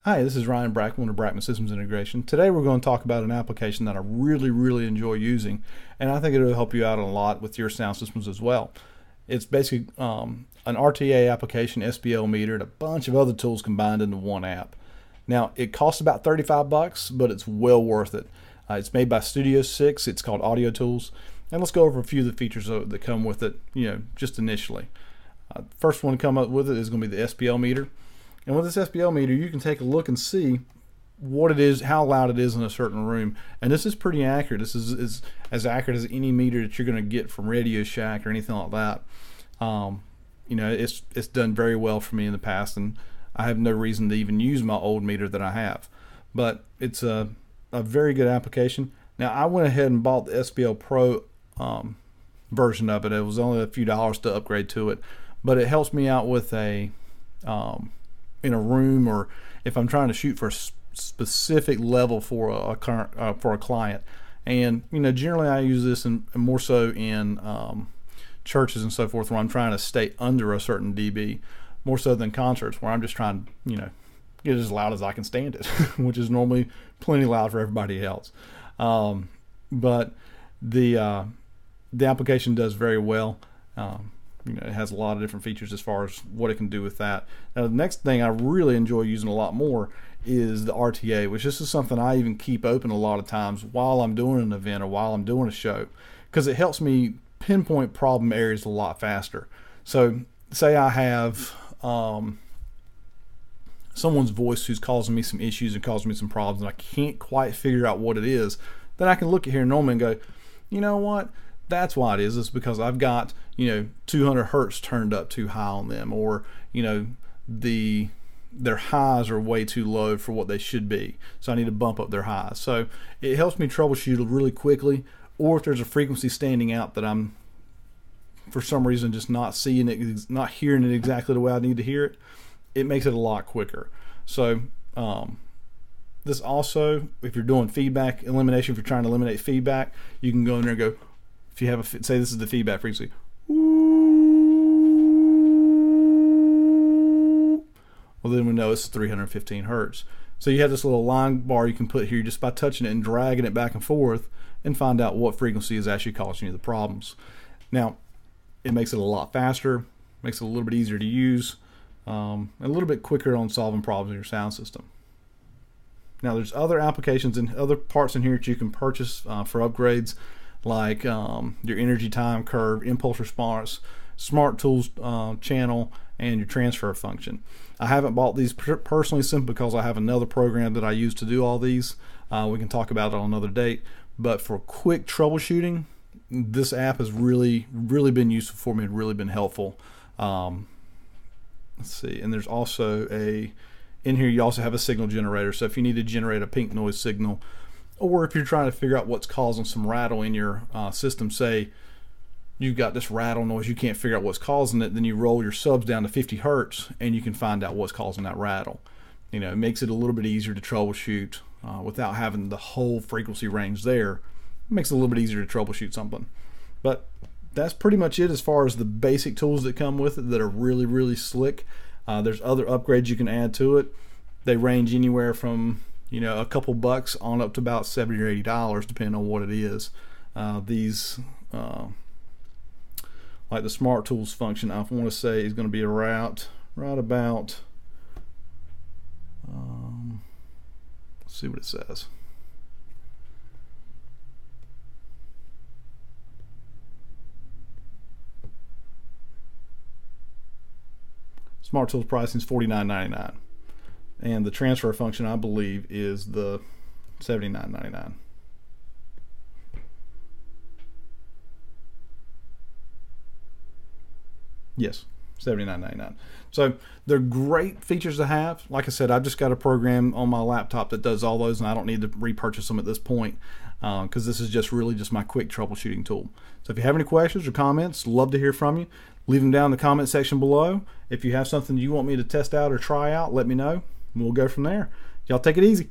Hi, this is Ryan Brackman of Brackman Systems Integration. Today we're going to talk about an application that I really enjoy using, and I think it'll help you out a lot with your sound systems as well. It's basically an RTA application, SPL meter, and a bunch of other tools combined into one app. Now, it costs about $35, but it's well worth it. It's made by Studio 6. It's called AudioTools. And let's go over a few of the features that come with it, just initially. First one to come up with it is going to be the SPL meter. And with this SPL meter, you can take a look and see what it is, how loud it is in a certain room. And this is pretty accurate. This is as accurate as any meter that you're going to get from Radio Shack or anything like that. It's done very well for me in the past, and I have no reason to even use my old meter that I have. But it's a very good application. Now, I went ahead and bought the SPL Pro version of it. It was only a few dollars to upgrade to it, but it helps me out with in a room, or if I'm trying to shoot for a specific level for a client. And generally I use this in more so in churches and so forth, where I'm trying to stay under a certain dB, more so than concerts where I'm just trying to get as loud as I can stand it, which is normally plenty loud for everybody else. But the application does very well. It has a lot of different features as far as what it can do with that. Now, the next thing I really enjoy using a lot more is the RTA, which this is something I even keep open a lot of times while I'm doing an event or while I'm doing a show, because it helps me pinpoint problem areas a lot faster. So say I have someone's voice who's causing me some issues and causing me some problems, and I can't quite figure out what it is, then I can look at here normally and go, you know what? That's why it is. It's because I've got 200 hertz turned up too high on them, or their highs are way too low for what they should be, so I need to bump up their highs. So it helps me troubleshoot really quickly. Or if there's a frequency standing out that I'm for some reason just not seeing it, not hearing it exactly the way I need to hear it, it makes it a lot quicker. So this also, if you're doing feedback elimination, if you're trying to eliminate feedback, you can go in there and go, if you have say this is the feedback frequency, well, then we know it's 315 hertz. So you have this little line bar you can put here just by touching it and dragging it back and forth, and find out what frequency is actually causing you the problems. Now, it makes it a lot faster, makes it a little bit easier to use, and a little bit quicker on solving problems in your sound system. Now, there's other applications and other parts in here that you can purchase for upgrades, like your energy time curve, impulse response, smart tools channel, and your transfer function. I haven't bought these personally simply because I have another program that I use to do all these. We can talk about it on another date. But for quick troubleshooting, this app has really been useful for me and really been helpful. Let's see, and there's also in here you also have a signal generator. So if you need to generate a pink noise signal, or if you're trying to figure out what's causing some rattle in your system, say you've got this rattle noise, you can't figure out what's causing it, then you roll your subs down to 50 hertz and you can find out what's causing that rattle. It makes it a little bit easier to troubleshoot without having the whole frequency range there. It makes it a little bit easier to troubleshoot something. But that's pretty much it as far as the basic tools that come with it that are really slick. There's other upgrades you can add to it. They range anywhere from a couple bucks on up to about $70 or $80, depending on what it is. These like the smart tools function, I want to say is going to be right about let's see what it says. Smart tools pricing is $49.99, and the transfer function, I believe, is the $79.99. Yes, $79.99. So they're great features to have. Like I said, I've just got a program on my laptop that does all those, and I don't need to repurchase them at this point because this is just my quick troubleshooting tool. So if you have any questions or comments, love to hear from you. Leave them down in the comment section below. If you have something you want me to test out or try out, let me know, and we'll go from there. Y'all take it easy.